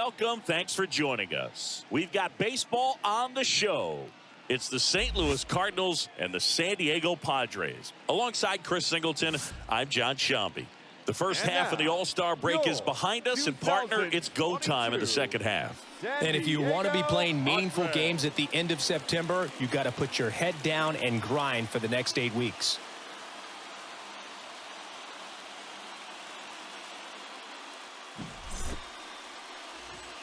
welcome. Thanks for joining us. We've got baseball on the show. It's the St. Louis Cardinals and the San Diego Padres. Alongside Chris Singleton, I'm John Shambi. The first half of the All-Star break is behind us, and partner, it's go time in the second half. And if you want to be playing meaningful games at the end of September, you've got to put your head down and grind for the next 8 weeks.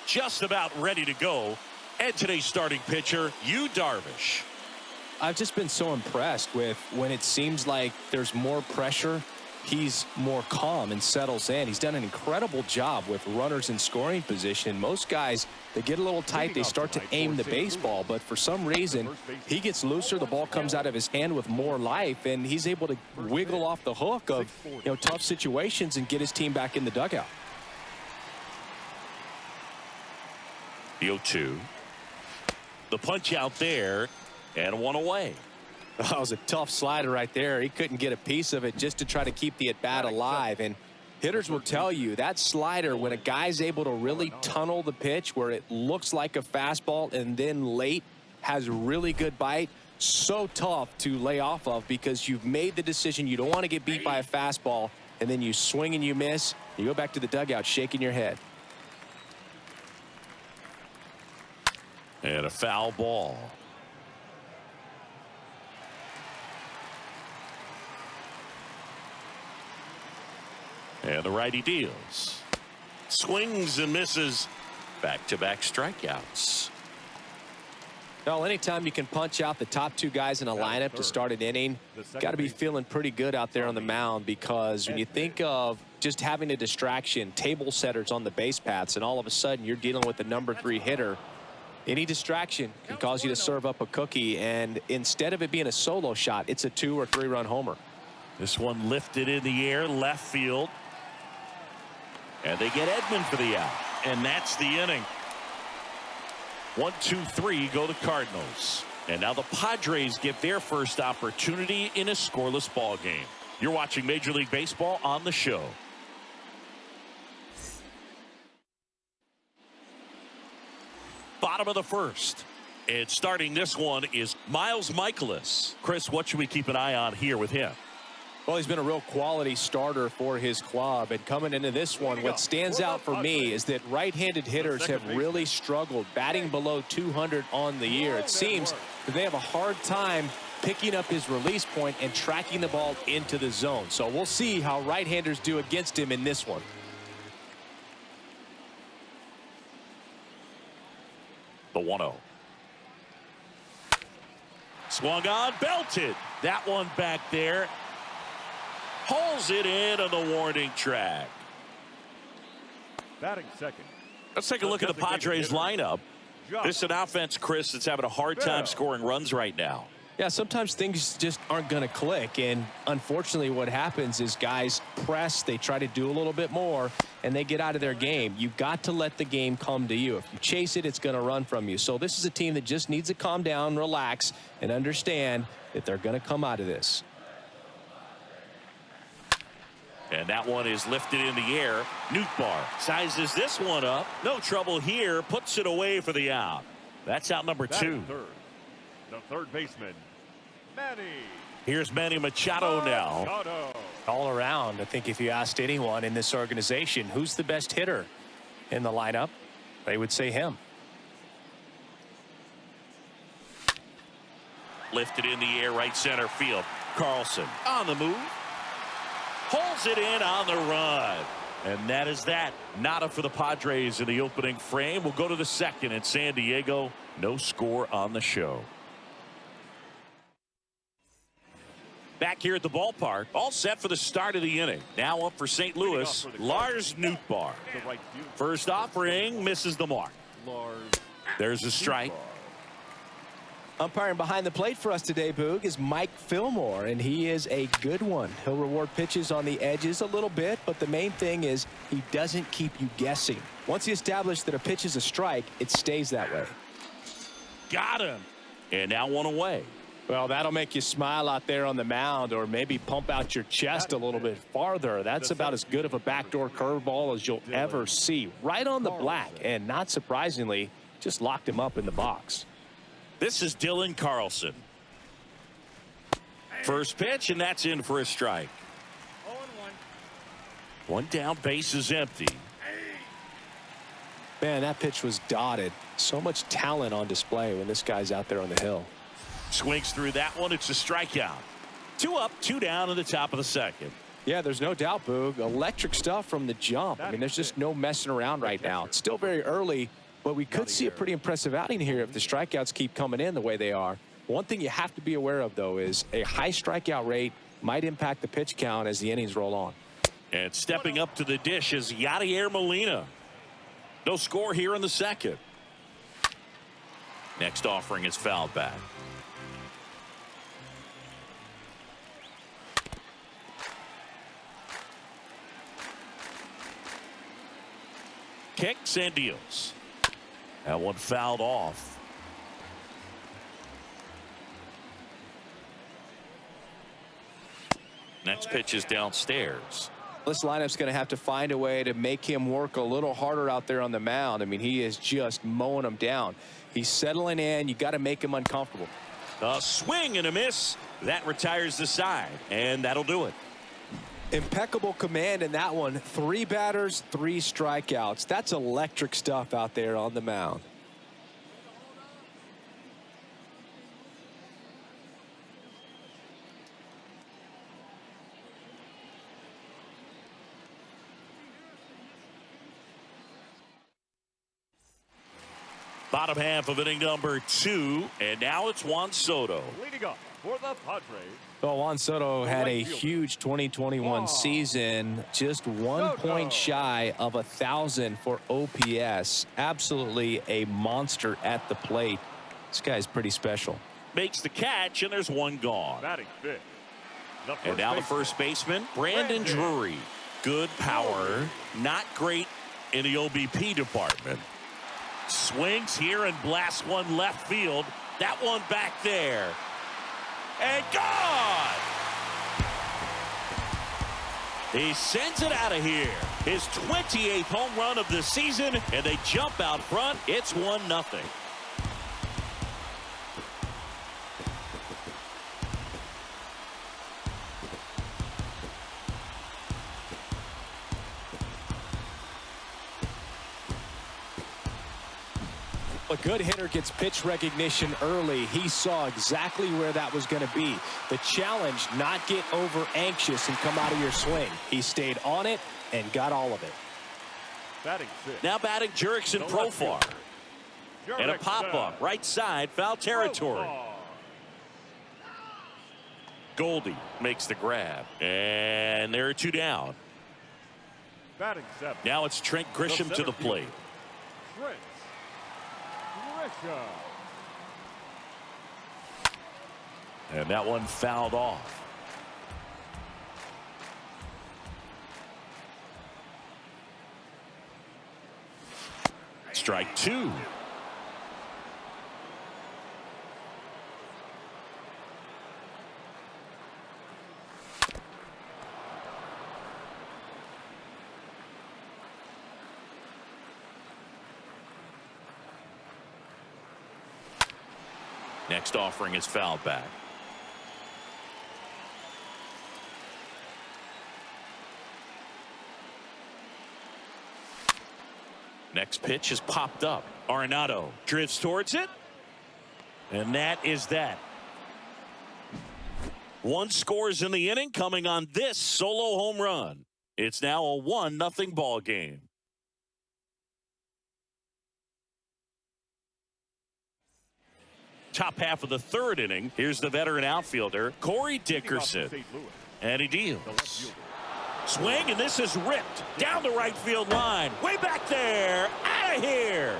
Just about ready to go. And today's starting pitcher, Yu Darvish. I've just been so impressed with when it seems like there's more pressure, he's more calm and settles in. He's done an incredible job with runners in scoring position. Most guys, they get a little tight, they start to aim the baseball, but for some reason, he gets looser, the ball comes out of his hand with more life, and he's able to wiggle off the hook of tough situations and get his team back in the dugout. The 0-2. The punch out there, and one away. That was a tough slider right there. He couldn't get a piece of it just to try to keep the at-bat alive. And hitters will tell you that slider, when a guy's able to really tunnel the pitch where it looks like a fastball and then late has really good bite, so tough to lay off of because you've made the decision you don't want to get beat by a fastball, and then you swing and you miss. You go back to the dugout shaking your head. And a foul ball. And the righty deals. Swings and misses. Back-to-back strikeouts. Well, anytime you can punch out the top two guys in a lineup to start an inning, got to be feeling pretty good out there on the mound, because when you think of just having a distraction, table setters on the base paths, and all of a sudden you're dealing with the #3 hitter, any distraction can cause you to serve up a cookie, and instead of it being a solo shot, it's a 2 or 3 run homer. This one lifted in the air, left field. And they get Edman for the out. And that's the inning. 1, 2, 3 go the Cardinals. And now the Padres get their first opportunity in a scoreless ball game. You're watching Major League Baseball on the show. Bottom of the first. And starting this one is Miles Michaelis. Chris, what should we keep an eye on here with him? Well, he's been a real quality starter for his club, and coming into this one, what stands out for me is that right-handed hitters have really struggled, batting below 200 on the year. It seems that they have a hard time picking up his release point and tracking the ball into the zone. So we'll see how right-handers do against him in this one. The 1-0. Swung on, belted. That one back there. Pulls it in on the warning track. Batting second. Let's take a look at the Padres lineup. This is an offense, Chris, that's having a hard time scoring runs right now. Yeah, sometimes things just aren't going to click, and unfortunately what happens is guys press, they try to do a little bit more, and they get out of their game. You've got to let the game come to you. If you chase it, it's going to run from you. So this is a team that just needs to calm down, relax, and understand that they're going to come out of this. And that one is lifted in the air. Nootbaar sizes this one up. No trouble here. Puts it away for the out. That's out number 2. The third baseman, Manny. Here's Manny Machado now. All around, I think if you asked anyone in this organization who's the best hitter in the lineup, they would say him. Lifted in the air, right center field. Carlson on the move. Pulls it in on the run. And that is that. Nada for the Padres in the opening frame. We'll go to the second in San Diego. No score on the show. Back here at the ballpark, all set for the start of the inning. Now up for St. Louis, Lars Nootbaar. First offering, misses the mark. There's a strike. Umpiring behind the plate for us today, Boog, is Mike Fillmore, and he is a good one. He'll reward pitches on the edges a little bit, but the main thing is he doesn't keep you guessing. Once he established that a pitch is a strike, it stays that way. Got him. And now one away. Well, that'll make you smile out there on the mound, or maybe pump out your chest a little bit farther. That's about as good of a backdoor curveball as you'll ever see. Right on the black, and not surprisingly, just locked him up in the box. This is Dylan Carlson. First pitch, and that's in for a strike. 0-1. One down, base is empty. Man, that pitch was dotted. So much talent on display when this guy's out there on the hill. Swings through that one. It's a strikeout. 2 up, 2 down in the top of the second. Yeah, there's no doubt, Boog. Electric stuff from the jump. I mean, there's just no messing around right now. It's still very early, but we could see a pretty impressive outing here if the strikeouts keep coming in the way they are. One thing you have to be aware of, though, is a high strikeout rate might impact the pitch count as the innings roll on. And stepping up to the dish is Yadier Molina. No score here in the second. Next offering is fouled back. Kicks and deals. That one fouled off. Next pitch is downstairs. This lineup's going to have to find a way to make him work a little harder out there on the mound. I mean, he is just mowing them down. He's settling in. You got to make him uncomfortable. A swing and a miss. That retires the side, and that'll do it. Impeccable command in that one. 3 batters, 3 strikeouts. That's electric stuff out there on the mound. Bottom half of inning number 2, and now it's Juan Soto. Leading up for the Padres. Well, Juan Soto had a huge 2021 season, just 1 point shy of 1,000 for OPS. Absolutely a monster at the plate. This guy's pretty special. Makes the catch, and there's 1 gone. Batting fifth. And now the first baseman, Brandon Drury. Good power, not great in the OBP department. Swings here and blasts one left field. That one back there. And gone! He sends it out of here. His 28th home run of the season, and they jump out front. It's 1-0. A good hitter gets pitch recognition early. He saw exactly where that was going to be. The challenge, not get over anxious and come out of your swing. He stayed on it and got all of it. Batting fifth. Now batting Jurickson Profar. And a pop-up right side, foul territory. Goldie makes the grab. And there are 2 down. Batting seventh. Now it's Trent Grisham to the plate. Trent Grisham. And that one fouled off. Strike 2. Next offering is fouled back. Next pitch is popped up. Arenado drifts towards it. And that is that. 1 scores in the inning coming on this solo home run. It's now a 1-0 ball game. Top half of the 3rd inning. Here's the veteran outfielder, Corey Dickerson. And he deals. Swing, and this is ripped down the right field line. Way back there. Out of here.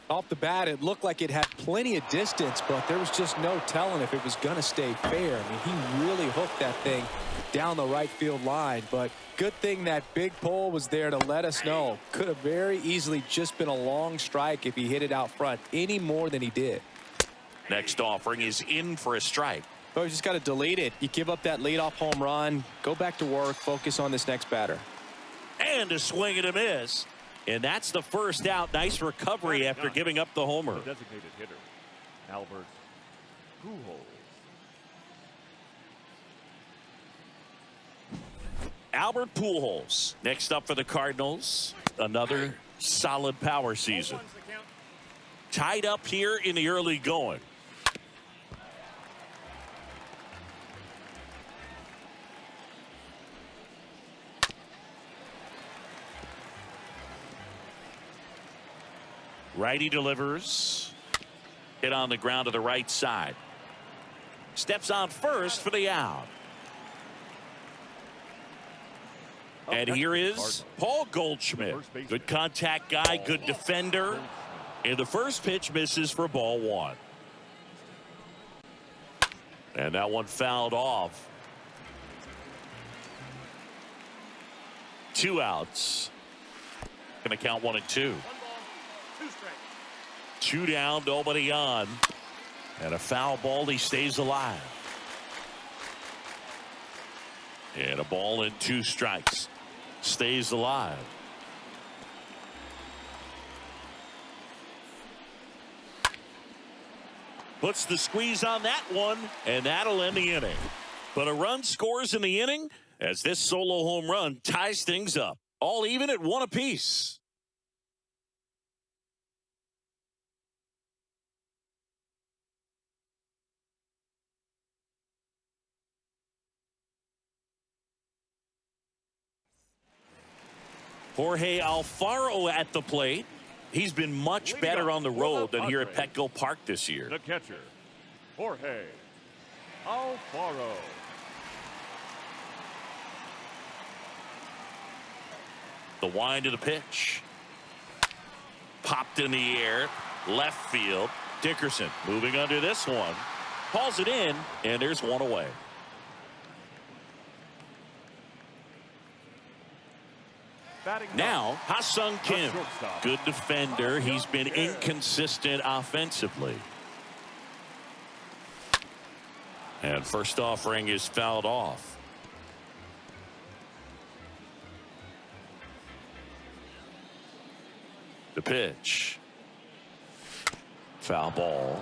Off the bat, it looked like it had plenty of distance, but there was just no telling if it was going to stay fair. I mean, he really hooked that thing down the right field line, but good thing that big pole was there to let us know. Could have very easily just been a long strike if he hit it out front any more than he did. Next offering is in for a strike. Oh, you just got to delete it. You give up that leadoff home run, go back to work, focus on this next batter. And a swing and a miss. And that's the first out. Nice recovery after giving up the homer. The designated hitter, Albert Pujols. Albert Pujols next up for the Cardinals. Another solid power season. Tied up here in the early going. Righty delivers. Hit on the ground to the right side. Steps on first for the out. And here is Paul Goldschmidt. Good contact guy, good defender. And the first pitch misses for ball one. And that one fouled off. 2 outs. Going to count 1 and 2. 2 down, nobody on. And a foul ball, he stays alive. And a ball and 2 strikes. Stays alive. Puts the squeeze on that one, and that'll end the inning. But a run scores in the inning as this solo home run ties things up. All even at 1 apiece. Jorge Alfaro at the plate. He's been much better on the road than here at Petco Park this year. The catcher, Jorge Alfaro. The wind of the pitch. Popped in the air. Left field. Dickerson moving under this one. Calls it in, and there's 1 away. Now, Hassan Kim, good defender. He's been inconsistent offensively. And first offering is fouled off. The pitch. Foul ball.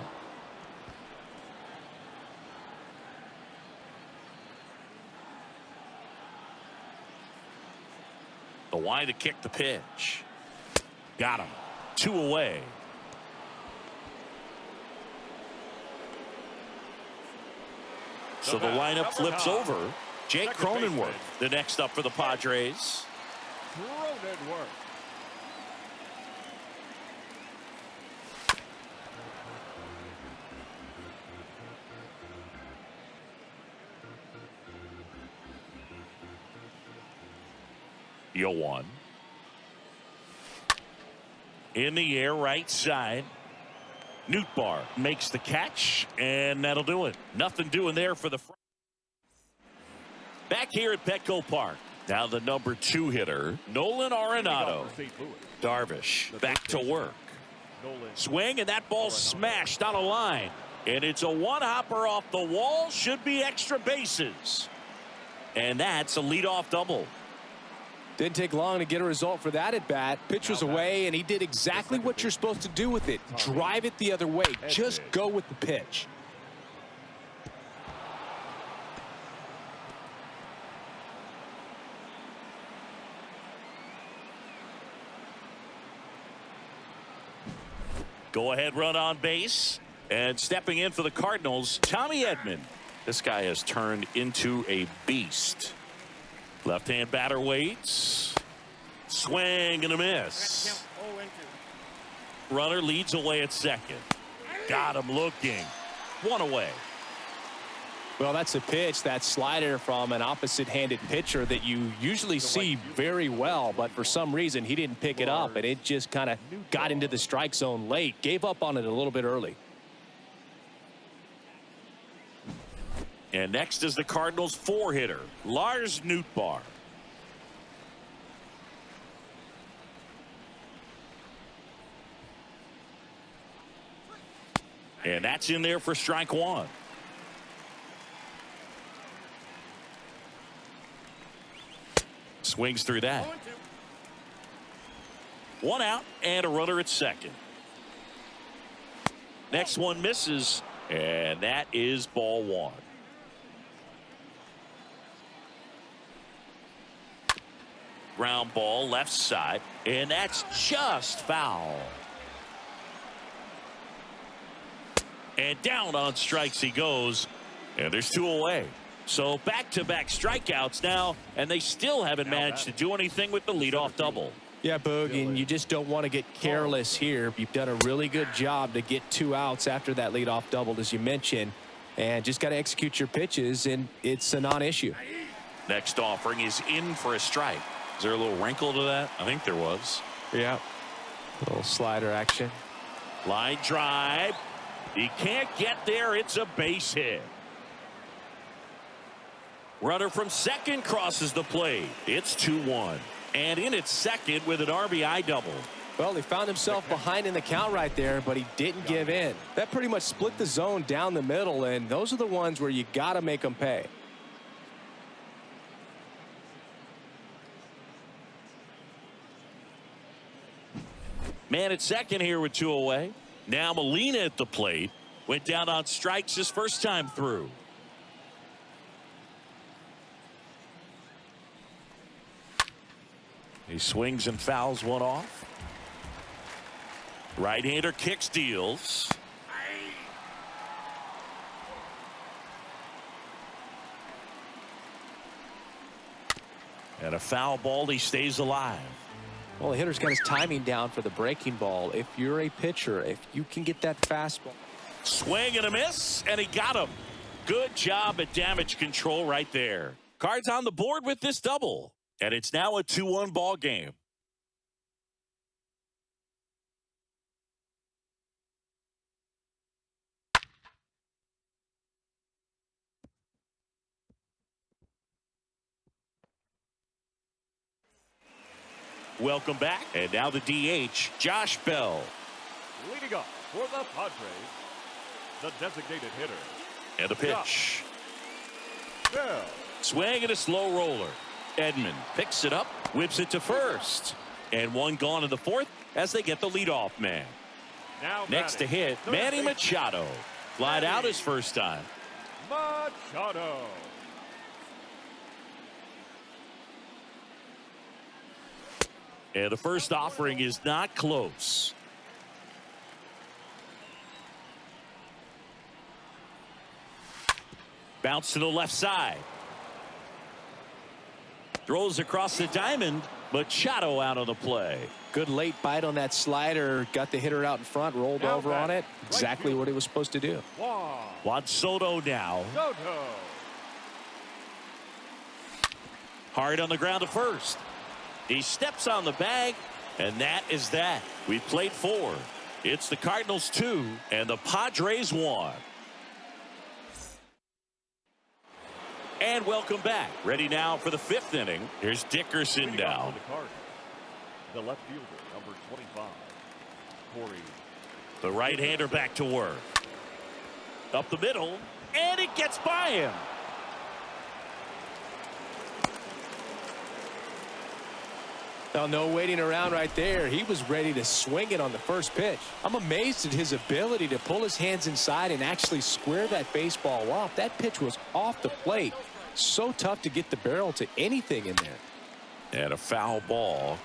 The wide to kick the pitch. Got him. 2 away. So the lineup flips over. Jake Cronenworth, the next up for the Padres. Cronenworth. The 0-1. In the air, right side. Nootbaar makes the catch, and that'll do it. Nothing doing there for the front. Back here at Petco Park. Now the number 2 hitter, Nolan Arenado. Darvish back to work. Swing, and that ball smashed on a line. And it's a one-hopper off the wall. Should be extra bases. And that's a leadoff double. Didn't take long to get a result for that at bat. Pitch was away, and he did exactly what you're supposed to do with it. Drive it the other way. Just go with the pitch. Go ahead run on base. And stepping in for the Cardinals, Tommy Edman. This guy has turned into a beast. Left-hand batter waits. Swing and a miss. Runner leads away at second. Got him looking. 1 away. Well, that's a pitch, that slider from an opposite-handed pitcher that you usually see very well, but for some reason he didn't pick it up, and it just kind of got into the strike zone late. Gave up on it a little bit early. And next is the Cardinals 4-hitter, Lars Nootbaar. And that's in there for strike one. Swings through that. One out and a runner at second. Next one misses, and that is ball one. Ground ball left side, and that's just foul. And down on strikes he goes, and there's two away. So back-to-back strikeouts now, and they still haven't managed to do anything with the leadoff double. Yeah, Boog, and you just don't want to get careless here. You've done a really good job to get 2 outs after that leadoff double, as you mentioned, and just got to execute your pitches, and it's a non-issue. Next offering is in for a strike. Is there a little wrinkle to that? I think there was. Yeah, a little slider action. Line drive. He can't get there. It's a base hit. Runner from second crosses the plate. It's 2-1. And in at second with an RBI double. Well, he found himself behind in the count right there, but he didn't give in. That pretty much split the zone down the middle, and those are the ones where you got to make them pay. Man at second here with 2 away. Now Molina at the plate. Went down on strikes his first time through. He swings and fouls one off. Right-hander kicks, deals. And a foul ball. He stays alive. Well, the hitter's got his timing down for the breaking ball. If you're a pitcher, if you can get that fastball. Swing and a miss, and he got him. Good job at damage control right there. Cards on the board with this double, and it's now a 2-1 ball game. Welcome back, and now the DH, Josh Bell. Leading up for the Padres, the designated hitter. And a pitch. Bell. Swing and a slow roller. Edman picks it up, whips it to first. And one gone in the fourth as they get the leadoff man. Now Next to hit, Manny Machado. Flied out his first time. Machado. And the first offering is not close. Bounce to the left side. Throws across the diamond. Machado out of the play. Good late bite on that slider. Got the hitter out in front, rolled Now over on it. Exactly what he was supposed to do. Juan Soto now. Soto. Hard on the ground to first. He steps on the bag, and that is that. We played 4. It's the Cardinals 2 and the Padres 1. And welcome back. Ready now for the 5th inning. Here's Dickerson down. The left fielder, number 25, Corey. The right-hander back to work. Up the middle, and it gets by him. Now, no waiting around right there. He was ready to swing it on the first pitch. I'm amazed at his ability to pull his hands inside and actually square that baseball off. That pitch was off the plate. So tough to get the barrel to anything in there. And a foul ball.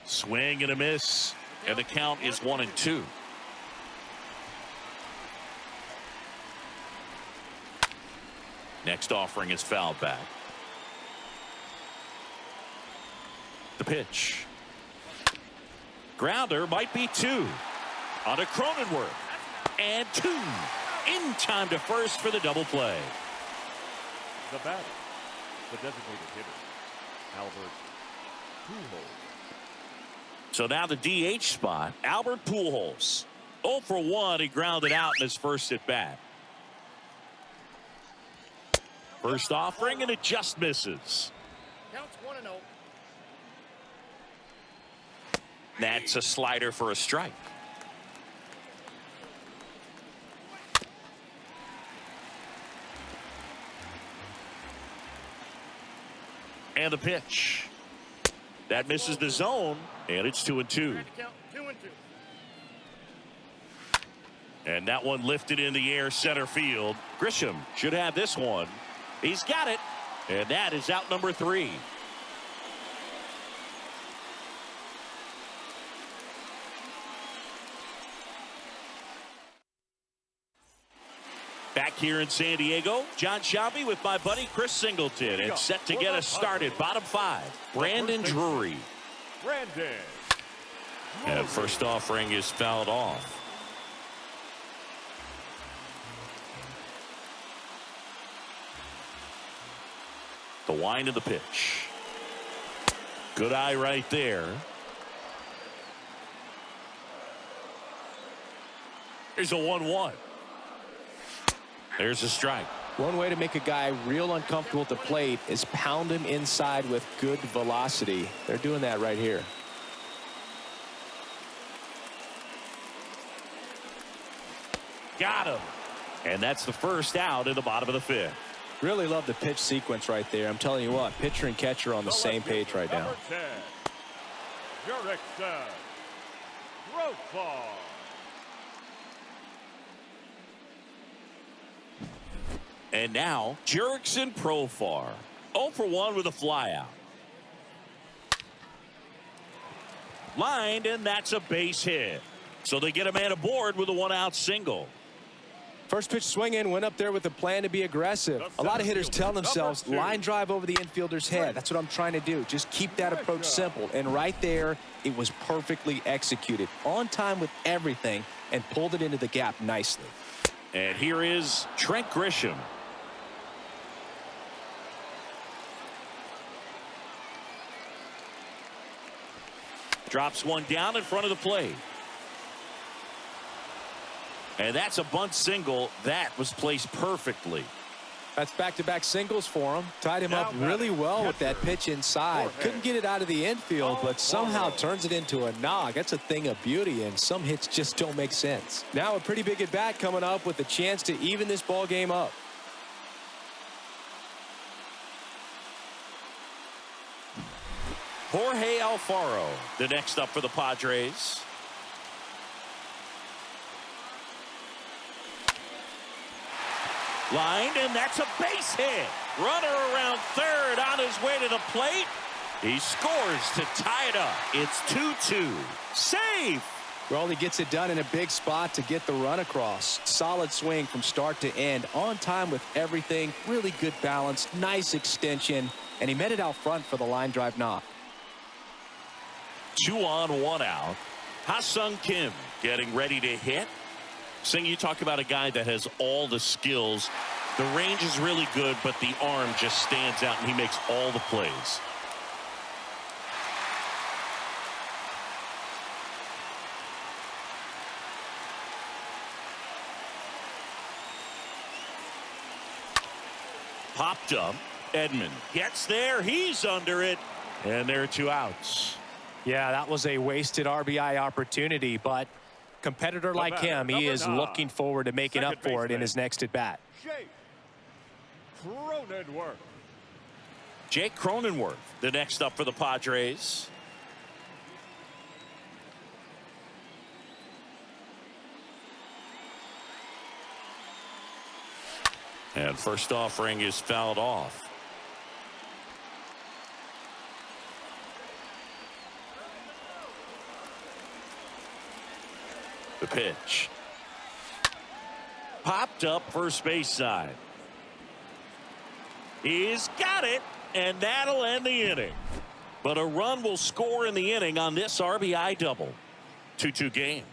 Swing and a miss. And the count is 1-2. Next offering is fouled back. The pitch. Grounder might be 2 on a Cronenworth. And 2 in time to first for the double play. The batter, the designated hitter, Albert Pujols. So now the DH spot, Albert Pujols. 0 for 1, he grounded out in his first at bat. First offering, and it just misses. Counts 1-0. That's a slider for a strike. And the pitch. That misses the zone, and it's 2-2. Count 2-2. And that one lifted in the air center field. Grisham should have this one. He's got it. And that is out number 3. Back here in San Diego, John Shelby with my buddy Chris Singleton, and set to get us started. Bottom 5, Brandon Drury. Brandon. And first offering is fouled off. The wind of the pitch. Good eye right there. Here's a 1-1. There's a strike. One way to make a guy real uncomfortable at the plate is pound him inside with good velocity. They're doing that right here. Got him. And that's the first out in the bottom of the 5th. Really love the pitch sequence right there. I'm telling you what, pitcher and catcher are on the same page right now. Jurickson Profar. And now Jurickson Profar. 0 for 1 with a flyout. Lined, and that's a base hit. So they get a man aboard with a 1-out single. First pitch swing in, went up there with a plan to be aggressive. A lot of hitters tell themselves, line drive over the infielder's head. That's what I'm trying to do. Just keep that approach simple. And right there, it was perfectly executed. On time with everything, and pulled it into the gap nicely. And here is Trent Grisham. Drops one down in front of the plate. And that's a bunt single that was placed perfectly. That's back-to-back singles for him. Tied him up really well with that pitch inside. Couldn't get it out of the infield, but somehow turns it into a nog. That's a thing of beauty, and some hits just don't make sense. Now a pretty big at-bat coming up with a chance to even this ball game up. Jorge Alfaro, the next up for the Padres. Lined, and that's a base hit. Runner around third on his way to the plate. He scores to tie it up. It's 2-2. Safe. Well, he gets it done in a big spot to get the run across. Solid swing from start to end. On time with everything. Really good balance. Nice extension. And he met it out front for the line drive knock. 2 on, 1 out. Hassan Kim getting ready to hit. Sing, you talk about a guy that has all the skills. The range is really good, but the arm just stands out, and he makes all the plays. Popped up. Edman gets there. He's under it. And there are 2 outs. Yeah, that was a wasted RBI opportunity, but competitor like him, he is looking forward to making up for it in his next at bat. Jake Cronenworth, the next up for the Padres. And first offering is fouled off. The pitch. Popped up first base side. He's got it, and that'll end the inning. But a run will score in the inning on this RBI double. 2-2 game.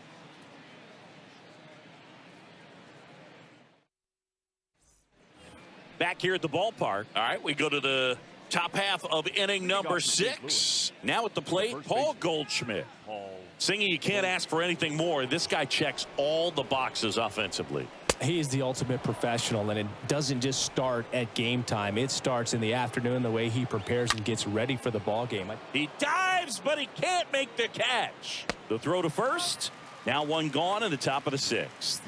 Back here at the ballpark. All right, we go to the top half of inning number 6. Now at the plate, Paul Goldschmidt. Singing, you can't ask for anything more. This guy checks all the boxes offensively. He is the ultimate professional, and it doesn't just start at game time. It starts in the afternoon, the way he prepares and gets ready for the ball game. He dives, but he can't make the catch. The throw to first. Now one gone in the top of the 6th.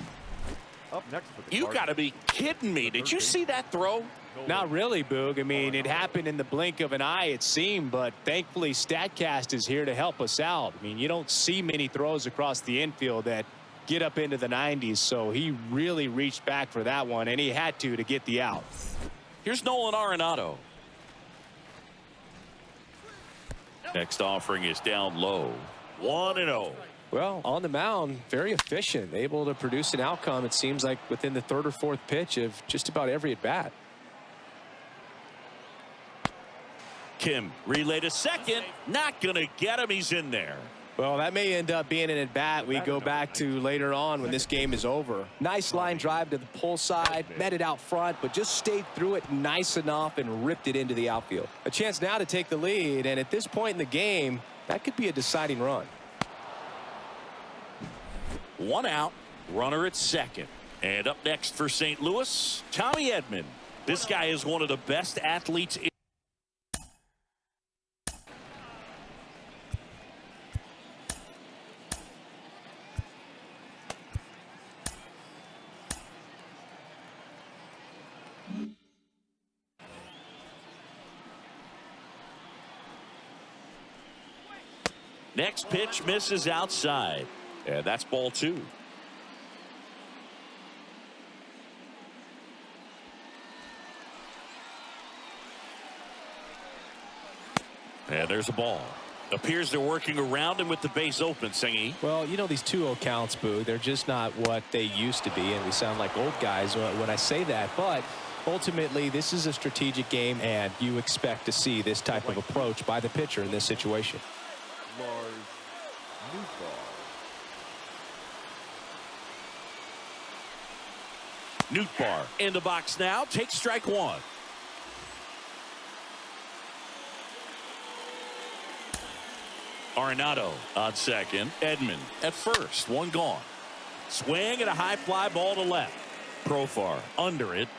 Up next for the You got to be kidding me. Did you see that throw? Not really, Boog. I mean, it happened in the blink of an eye, it seemed, but thankfully StatCast is here to help us out. I mean, you don't see many throws across the infield that get up into the 90s, so he really reached back for that one, and he had to get the out. Here's Nolan Arenado. Next offering is down low. 1-0. Well, on the mound, very efficient, able to produce an outcome, it seems like, within the 3rd or 4th pitch of just about every at-bat. Kim relay to second. Not going to get him. He's in there. Well, that may end up being an at-bat we go back to later on when this game is over. Nice line drive to the pull side, met it out front, but just stayed through it nice enough and ripped it into the outfield. A chance now to take the lead, and at this point in the game, that could be a deciding run. 1 out, runner at second. And up next for St. Louis, Tommy Edman. This guy is one of the best athletes in. Next pitch misses outside. And that's ball 2. And there's a ball. Appears they're working around him with the base open, Singy. Well, you know, these 2-0 counts, Boo, they're just not what they used to be, and we sound like old guys when I say that. But ultimately, this is a strategic game, and you expect to see this type of approach by the pitcher in this situation. Nootbaar in the box now. Takes strike 1. Arenado on second. Edman at first. 1 gone. Swing and a high fly ball to left. Profar under it.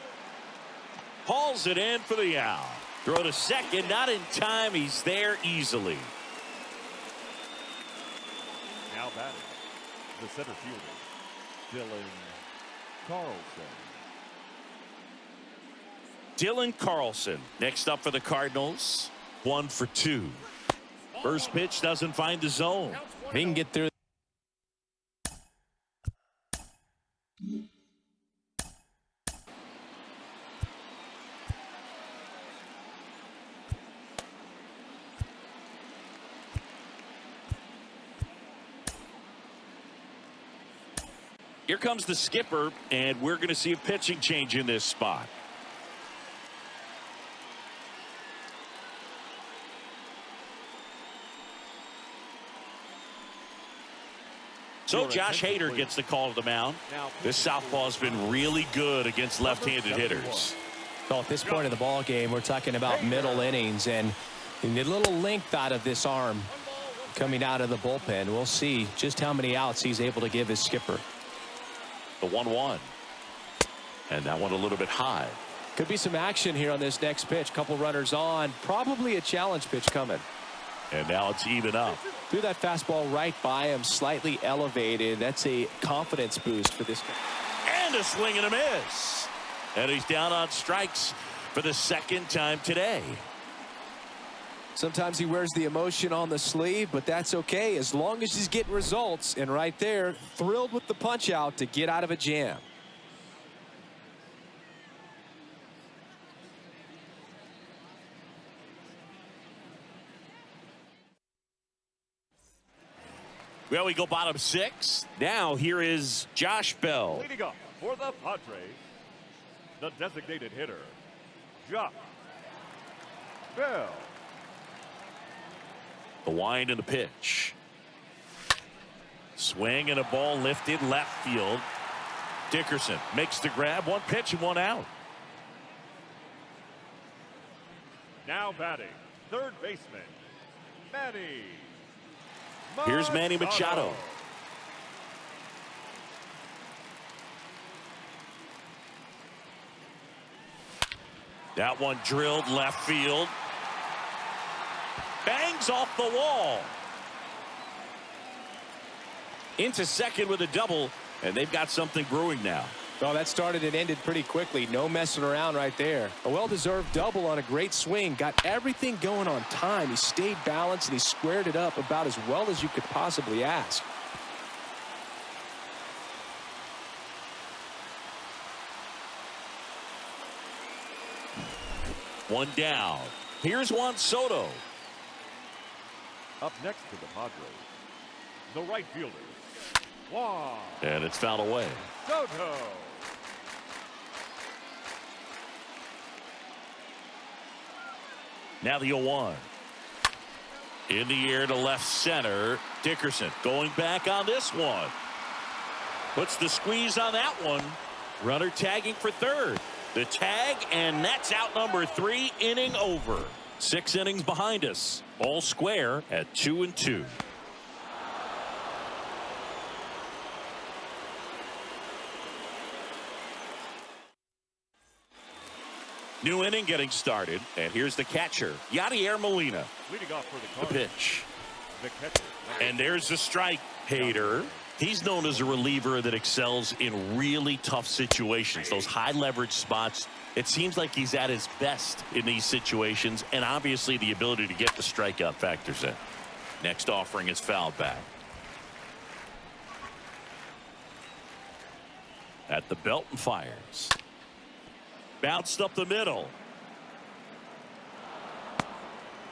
Hauls it in for the out. Throw to second. Not in time. He's there easily. Now batting, the center fielder, Dylan Carlson. Dylan Carlson next up for the Cardinals. 1 for 2. First pitch doesn't find the zone. He can get through. Here comes the skipper, and we're going to see a pitching change in this spot. So Josh Hader gets the call to the mound. This southpaw has been really good against left-handed hitters. Well, at this point in the ball game, we're talking about middle innings, and a little length out of this arm coming out of the bullpen. We'll see just how many outs he's able to give his skipper. The 1-1. And that one a little bit high. Could be some action here on this next pitch. Couple runners on. Probably a challenge pitch coming. And now it's even up. Threw that fastball right by him, slightly elevated. That's a confidence boost for this guy. And a swing and a miss. And he's down on strikes for the second time today. Sometimes he wears the emotion on the sleeve, but that's okay as long as he's getting results. And right there, thrilled with the punch out to get out of a jam. Well, we go bottom 6. Now here is Josh Bell. Leading up for the Padres, the designated hitter, Josh Bell. The wind and the pitch. Swing and a ball lifted left field. Dickerson makes the grab. One pitch and one out. Now batting, third baseman, Manny. Here's Manny Machado. That one drilled left field. Bangs off the wall. Into second with a double, and they've got something brewing now. Well, that started and ended pretty quickly. No messing around right there. A well-deserved double on a great swing. Got everything going on time. He stayed balanced, and he squared it up about as well as you could possibly ask. One down. Here's Juan Soto. Up next to the Padres, the right fielder, Juan And it's fouled away. Soto. Now the 0-1. In the air to left center. Dickerson going back on this one. Puts the squeeze on that one. Runner tagging for third. The tag, and that's out number 3. Inning over. 6 innings behind us. All square at 2-2. New inning getting started, and here's the catcher, Yadier Molina. Leading off for the The Cardinals, pitch. the catcher. And there's the strike. Hader. He's known as a reliever that excels in really tough situations. Those high leverage spots. It seems like he's at his best in these situations, and obviously the ability to get the strikeout factors in. Next offering is fouled back. At the belt and fires. Bounced up the middle.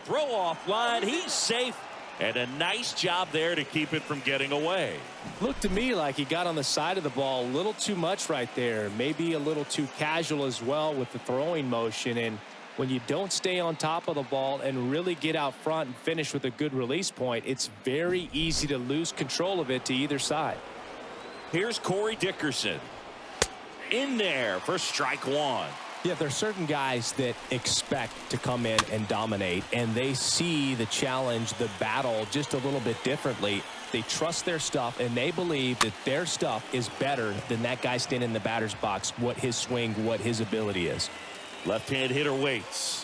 Throw off line. He's safe. And a nice job there to keep it from getting away. Looked to me like he got on the side of the ball a little too much right there. Maybe a little too casual as well with the throwing motion. And when you don't stay on top of the ball and really get out front and finish with a good release point, it's very easy to lose control of it to either side. Here's Corey Dickerson. In there for strike one. Yeah, there are certain guys that expect to come in and dominate, and they see the challenge, the battle just a little bit differently. They trust their stuff, and they believe that their stuff is better than that guy standing in the batter's box, what his swing, what his ability is. Left-hand hitter waits.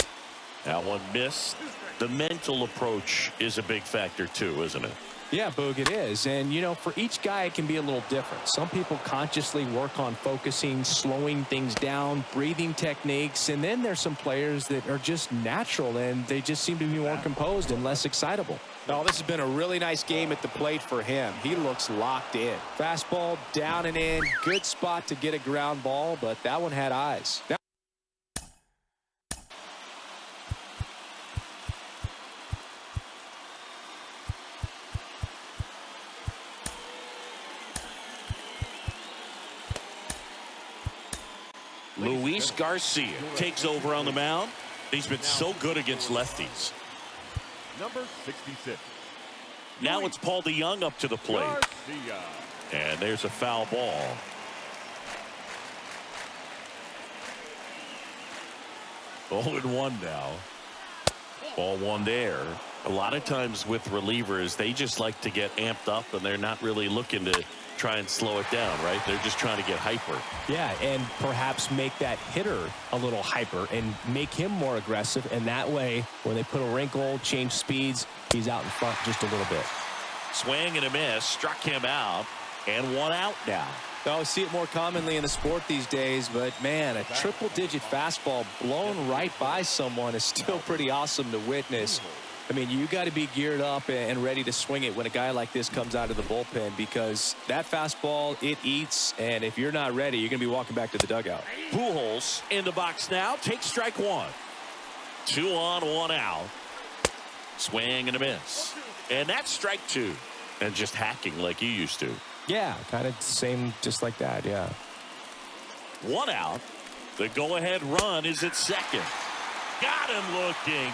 That one missed. The mental approach is a big factor too, isn't it? Yeah, Boog, it is. And, you know, for each guy, it can be a little different. Some people consciously work on focusing, slowing things down, breathing techniques. And then there's some players that are just natural, and they just seem to be more composed and less excitable. Oh, this has been a really nice game at the plate for him. He looks locked in. Fastball down and in. Good spot to get a ground ball, but that one had eyes. Now Luis Garcia takes over on the mound. He's been so good against lefties. Number 66. Now it's Paul DeYoung up to the plate. Garcia. And there's a foul ball. Oh, and 1 now. Ball 1 there. A lot of times with relievers, they just like to get amped up, and they're not really looking to try and slow it down, right? They're just trying to get hyper. Yeah, and perhaps make that hitter a little hyper and make him more aggressive. And that way, when they put a wrinkle, change speeds, he's out in front just a little bit. Swing and a miss. Struck him out. And 1 out now. I see it more commonly in the sport these days, but man, a triple-digit fastball blown right by someone is still pretty awesome to witness. I mean, you got to be geared up and ready to swing it when a guy like this comes out of the bullpen, because that fastball, it eats, and if you're not ready, you're going to be walking back to the dugout. Pujols in the box now. Takes strike 1. 2 on, 1 out. Swing and a miss. And that's strike 2. And just hacking like you used to. Yeah, kind of same, just like that, yeah. 1 out. The go-ahead run is at second. Got him looking.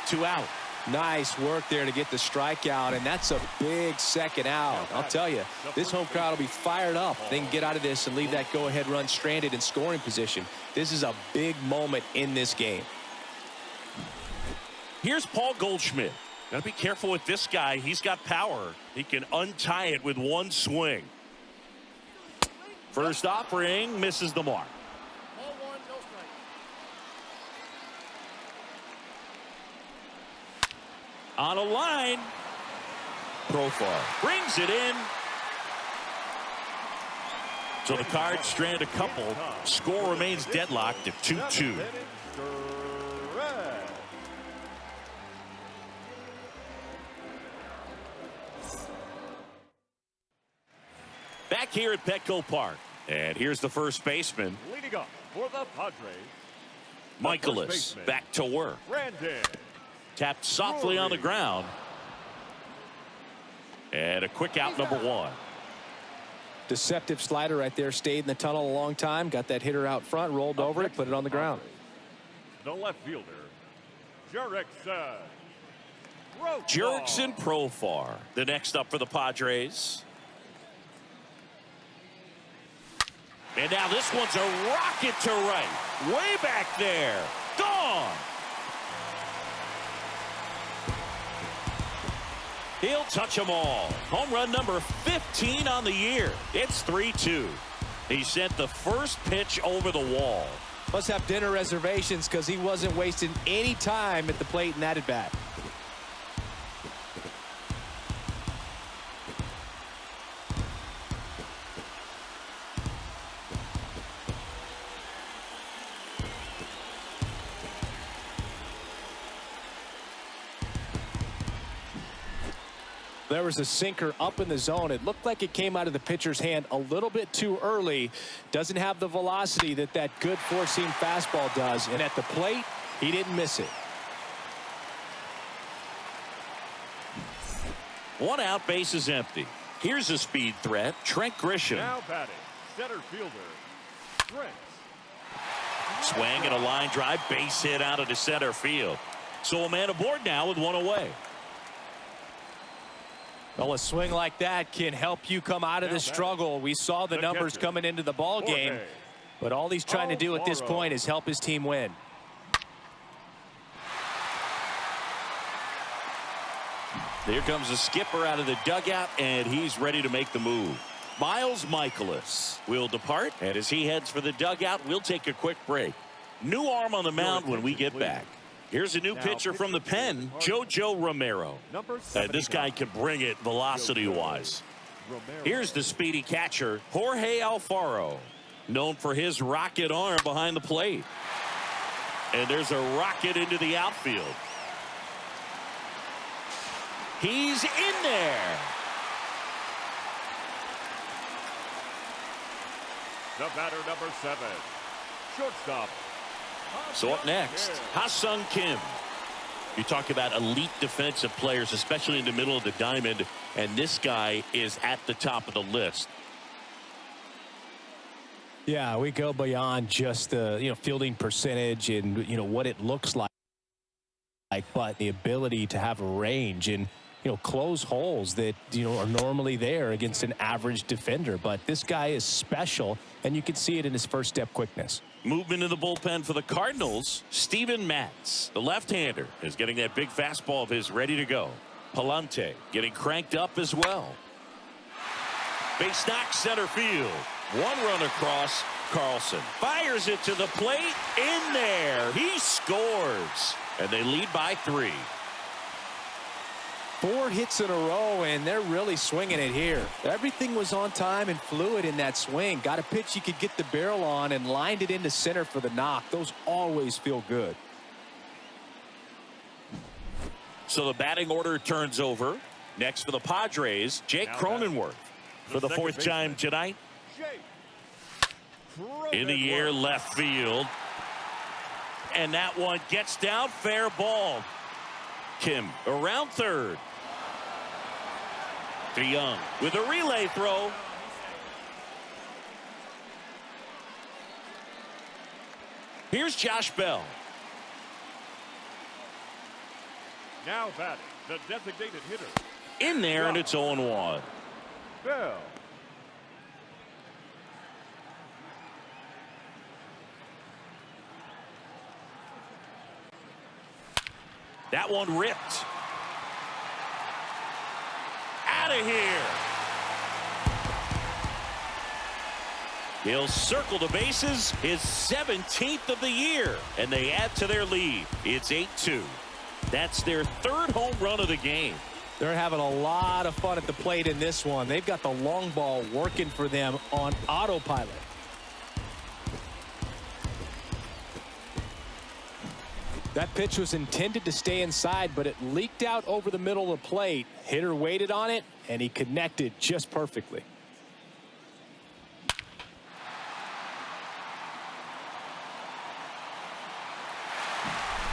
2 out. Nice work there to get the strikeout, and that's a big second out. I'll tell you, this home crowd will be fired up. They can get out of this and leave that go-ahead run stranded in scoring position. This is a big moment in this game. Here's Paul Goldschmidt. Got to be careful with this guy. He's got power. He can untie it with one swing. First offering misses the mark. Ball one, no strike. On a line. Profar brings it in. So the Cards strand a couple. Score remains deadlocked at 2-2. Back here at Petco Park. And here's the first baseman. Leading up for the Padres, Michaelis back to work. Brandon. Tapped softly on the ground. And a quick out, number one. Deceptive slider right there. Stayed in the tunnel a long time. Got that hitter out front. Rolled over it. Put it on the ground. The left fielder, Jerickson. Jerickson Profar. The next up for the Padres. And now this one's a rocket to right. Way back there. Gone. He'll touch them all. Home run number 15 on the year. It's 3-2. He sent the first pitch over the wall. Must have dinner reservations because he wasn't wasting any time at the plate in that at bat. There was a sinker up in the zone. It looked like it came out of the pitcher's hand a little bit too early. Doesn't have the velocity that good four-seam fastball does. And at the plate, he didn't miss it. One out, base is empty. Here's a speed threat, Trent Grisham. Now batting, center fielder, Trent. Swing and a line drive, base hit out into center field. So a man aboard now with one away. Well, a swing like that can help you come out of the struggle. We saw the numbers coming into the ball game, but all he's trying to do at this point is help his team win. Here comes the skipper out of the dugout, and he's ready to make the move. Miles Michaelis will depart, and as he heads for the dugout, we'll take a quick break. New arm on the mound when we get back. Here's a new pitcher from the pen, JoJo Romero. And this guy can bring it velocity-wise. Here's the speedy catcher, Jorge Alfaro, known for his rocket arm behind the plate. And there's a rocket into the outfield. He's in there. The batter, number 7, shortstop. So up next, Hassan Kim. You talk about elite defensive players, especially in the middle of the diamond, and this guy is at the top of the list. Yeah, we go beyond just the fielding percentage and what it looks like, but the ability to have a range and close holes that are normally there against an average defender. But this guy is special, and you can see it in his first step quickness. Movement in the bullpen for the Cardinals. Steven Matz, the left-hander, is getting that big fastball of his ready to go. Palante getting cranked up as well. Base knock, center field. One run across. Carlson fires it to the plate. In there. He scores. And they lead by 3. 4 hits in a row, and they're really swinging it here. Everything was on time and fluid in that swing. Got a pitch you could get the barrel on and lined it into center for the knock. Those always feel good. So the batting order turns over. Next for the Padres, Jake Cronenworth for the 4th time tonight. In the air, left field. And that one gets down, fair ball. Kim around third. DeYoung with a relay throw. Here's Josh Bell. Now batting, the designated hitter. In there, and it's 0-1. Bell. That one ripped. Out of here. He'll circle the bases, his 17th of the year, and they add to their lead. It's 8-2. That's their third home run of the game. They're having a lot of fun at the plate in this one. They've got the long ball working for them on autopilot. That pitch was intended to stay inside, but it leaked out over the middle of the plate. Hitter waited on it, and he connected just perfectly.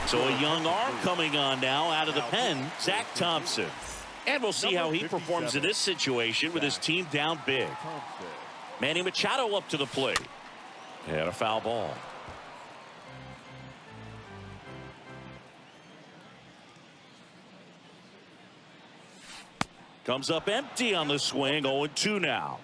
So a young arm coming on now out of the pen, Zach Thompson. And we'll see how he performs in this situation with his team down big. Manny Machado up to the plate. And a foul ball. Comes up empty on the swing, 0-2 now.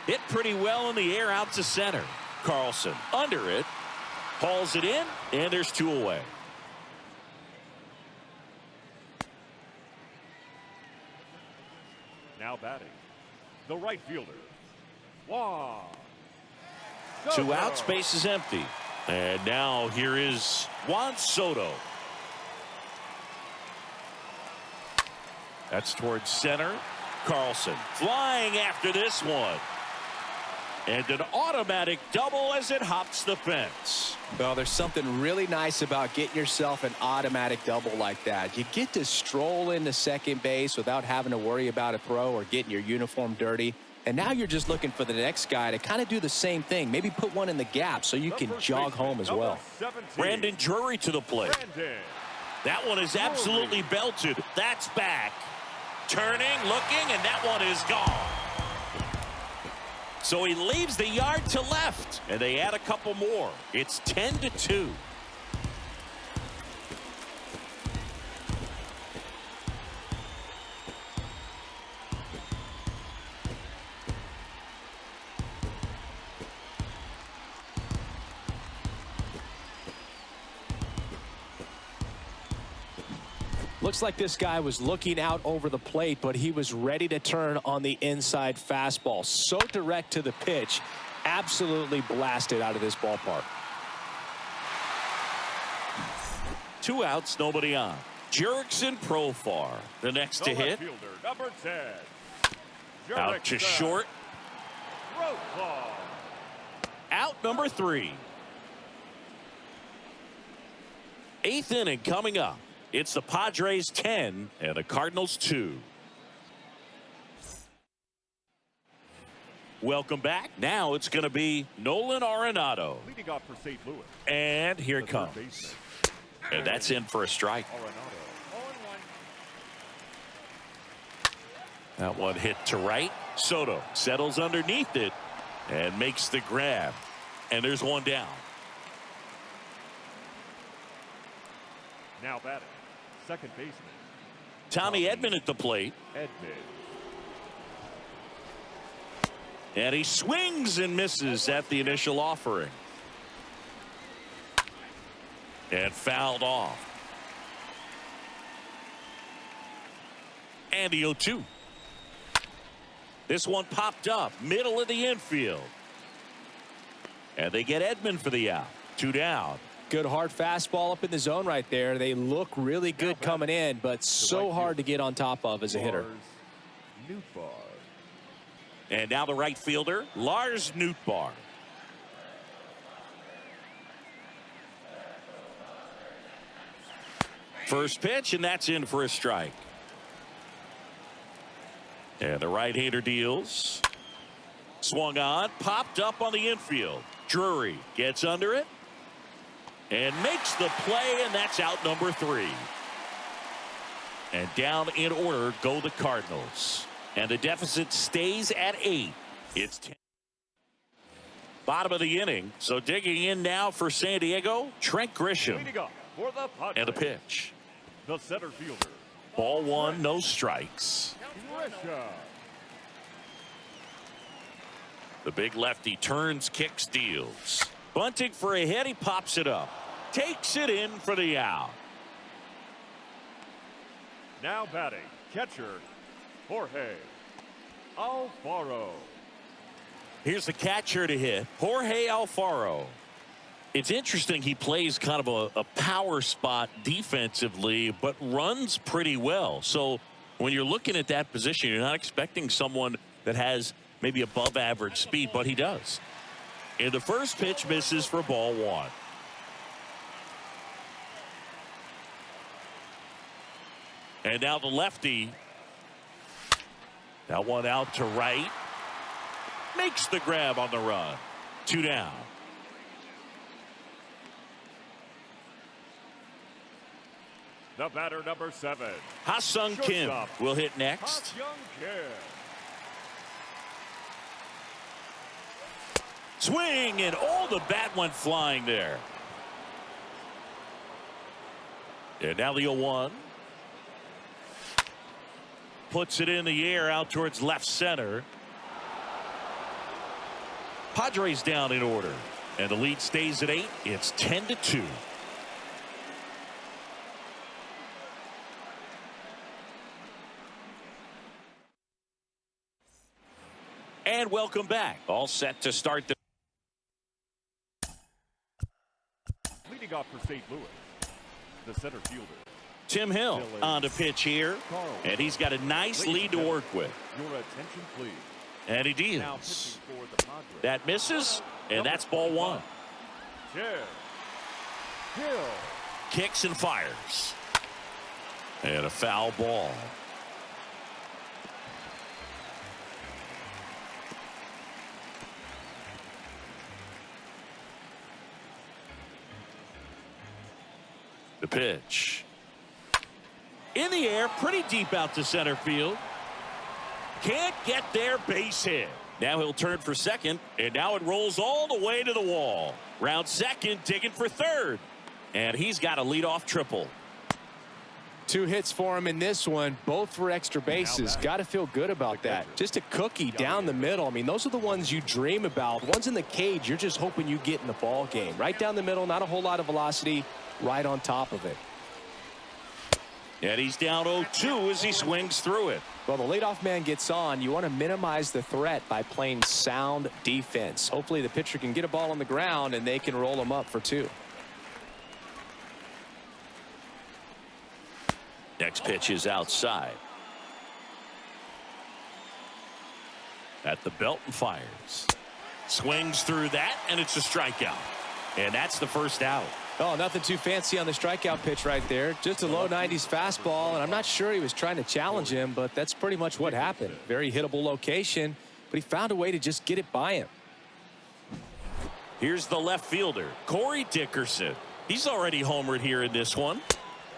Hit pretty well in the air out to center. Carlson under it. Hauls it in, and there's 2 away. Now batting, the right fielder. Juan. 2 outs, base is empty. And now here is Juan Soto. That's towards center. Carlson flying after this one. And an automatic double as it hops the fence. Well, there's something really nice about getting yourself an automatic double like that. You get to stroll into second base without having to worry about a throw or getting your uniform dirty. And now you're just looking for the next guy to kind of do the same thing. Maybe put one in the gap so you can jog home as well. Brandon Drury to the plate. That one is absolutely belted. That's back. Turning, looking, and that one is gone. So he leaves the yard to left, and they add a couple more. It's 10-2. Looks like this guy was looking out over the plate, but he was ready to turn on the inside fastball. So direct to the pitch, absolutely blasted out of this ballpark. 2 outs, nobody on. Jurickson Profar, the next to hit. Fielder, number 10. Out to short. Profar. Out number 3. 8th inning coming up. It's the Padres 10 and the Cardinals 2. Welcome back. Now it's going to be Nolan Arenado. Leading off for St. Louis. And here it comes. And that's in for a strike. That one hit to right. Soto settles underneath it and makes the grab. And there's one down. Now batting, second baseman. Tommy Edman at the plate. Edman. And he swings and misses at the initial offering. And fouled off. And the 0-2. This one popped up, middle of the infield. And they get Edman for the out. 2 down. Good hard fastball up in the zone right there. They look really good coming in, but so hard to get on top of as a hitter. And now the right fielder, Lars Nootbaar. First pitch, and that's in for a strike. And the right-hander deals. Swung on, popped up on the infield. Drury gets under it and makes the play, and that's out number 3. And down in order go the Cardinals. And the deficit stays at 8. It's 10. Bottom of the inning. So digging in now for San Diego, Trent Grisham. Leading up for the Padres, And a pitch. the center fielder, Ball one, no strikes. Grisham. The big lefty turns, kicks, deals. Bunting for a hit. He pops it up. Takes it in for the out. Now batting, catcher, Jorge Alfaro. Here's the catcher to hit, Jorge Alfaro. It's interesting, he plays kind of a power spot defensively, but runs pretty well. So when you're looking at that position, you're not expecting someone that has maybe above average speed, but he does. And the first pitch misses for ball one. And now the lefty. That one out to right. Makes the grab on the run. 2 down. The batter, number 7. Hassan Kim Shortstop, will hit next. Hassan Kim. Swing, and all the bat went flying there. And now the 0-1. Puts it in the air out towards left center. Padres down in order. And the lead stays at 8. It's 10-2. And welcome back. All set to start the Leading off for St. Louis, the center fielder, Tim Hill on the pitch here. And he's got a nice lead to work with. Your attention, please. And he Now deals. pitching for the Padres, That misses, and that's ball one. Jorge Hill. Kicks and fires. And a foul ball. The pitch. In the air, pretty deep out to center field. Can't get there, base hit. Now he'll turn for second, and now it rolls all the way to the wall. Round second, digging for third. And he's got a leadoff triple. 2 hits for him in this one, both for extra bases. Got to feel good about that. Just a cookie down the middle. I mean, those are the ones you dream about. Ones in the cage, you're just hoping you get in the ball game. Right down the middle, not a whole lot of velocity, right on top of it. And he's down 0-2 as he swings through it. Well, the leadoff man gets on. You want to minimize the threat by playing sound defense. Hopefully the pitcher can get a ball on the ground and they can roll him up for 2. Next pitch is outside. At the belt and fires. Swings through that, and it's a strikeout. And that's the first out. Oh, nothing too fancy on the strikeout pitch right there. Just a low 90s fastball, and I'm not sure he was trying to challenge him, but that's pretty much what happened. Very hittable location, but he found a way to just get it by him. Here's the left fielder, Corey Dickerson. He's already homered here in this one.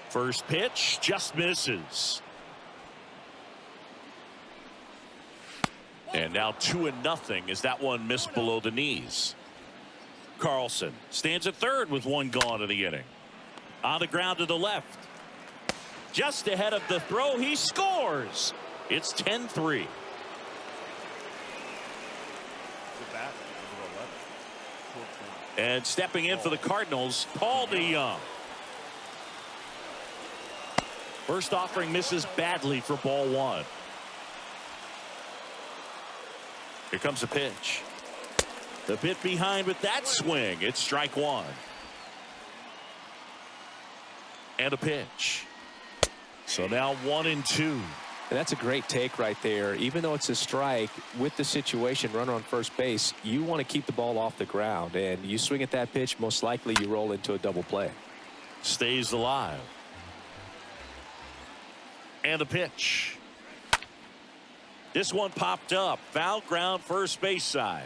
First pitch just misses. And now 2-0 as that one missed below the knees. Carlson stands at third with one gone in the inning. On the ground to the left. Just ahead of the throw, he scores. It's 10-3. The bat, number 11. Shortstop. And stepping in for the Cardinals, Paul DeYoung. First offering misses badly for ball one. Here comes a pitch. The bit behind with that swing. It's strike one. And a pitch. So now 1-2. And that's a great take right there. Even though it's a strike, with the situation, runner on first base, you want to keep the ball off the ground. And you swing at that pitch, most likely you roll into a double play. Stays alive. And a pitch. This one popped up. Foul ground first base side.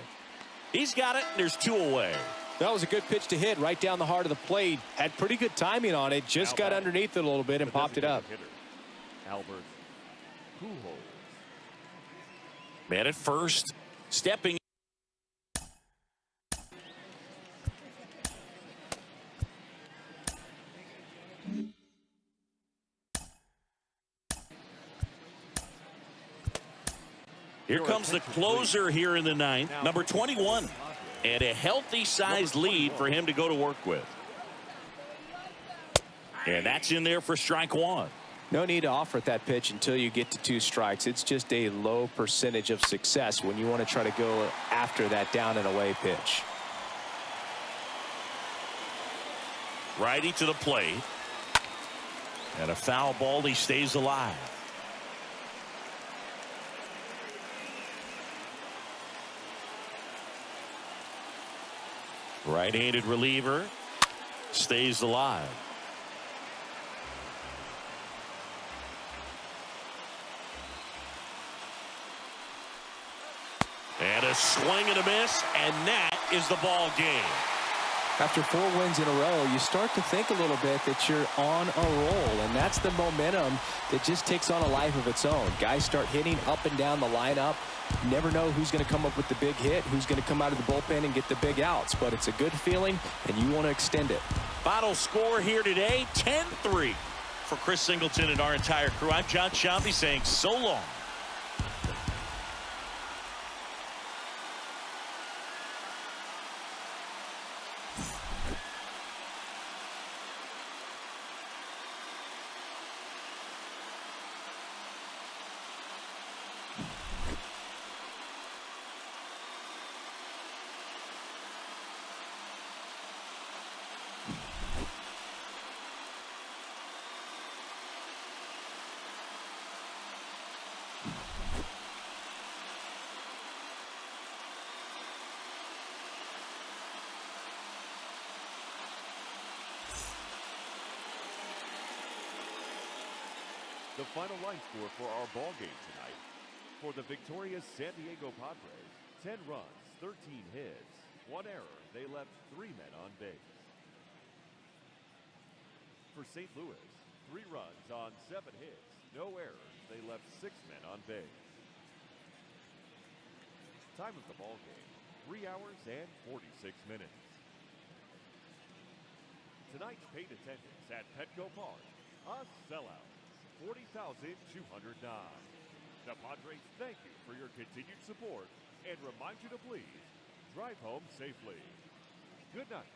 He's got it, and there's 2 away. That was a good pitch to hit right down the heart of the plate. Had pretty good timing on it. Just got underneath it a little bit and popped it up. Hitter, Albert Pujols. Man at first. Stepping. Here comes the closer here in the ninth, number 21. And a healthy sized lead for him to go to work with. And that's in there for strike one. No need to offer at that pitch until you get to 2 strikes. It's just a low percentage of success when you want to try to go after that down and away pitch. Righty to the plate. And a foul ball. He stays alive. Right-handed reliever stays alive. And a swing and a miss, and that is the ball game. After 4 wins in a row, you start to think a little bit that you're on a roll, and that's the momentum that just takes on a life of its own. Guys start hitting up and down the lineup. You never know who's going to come up with the big hit, who's going to come out of the bullpen and get the big outs, but it's a good feeling, and you want to extend it. Final score here today, 10-3. For Chris Singleton and our entire crew, I'm John Shelby saying so long. The final line score for our ball game tonight. For the victorious San Diego Padres, 10 runs, 13 hits, 1 error. They left 3 men on base. For St. Louis, 3 runs on 7 hits, no errors. They left 6 men on base. Time of the ball game, 3 hours and 46 minutes. Tonight's paid attendance at Petco Park, a sellout. 40,209. The Padres thank you for your continued support and remind you to please drive home safely. Good night.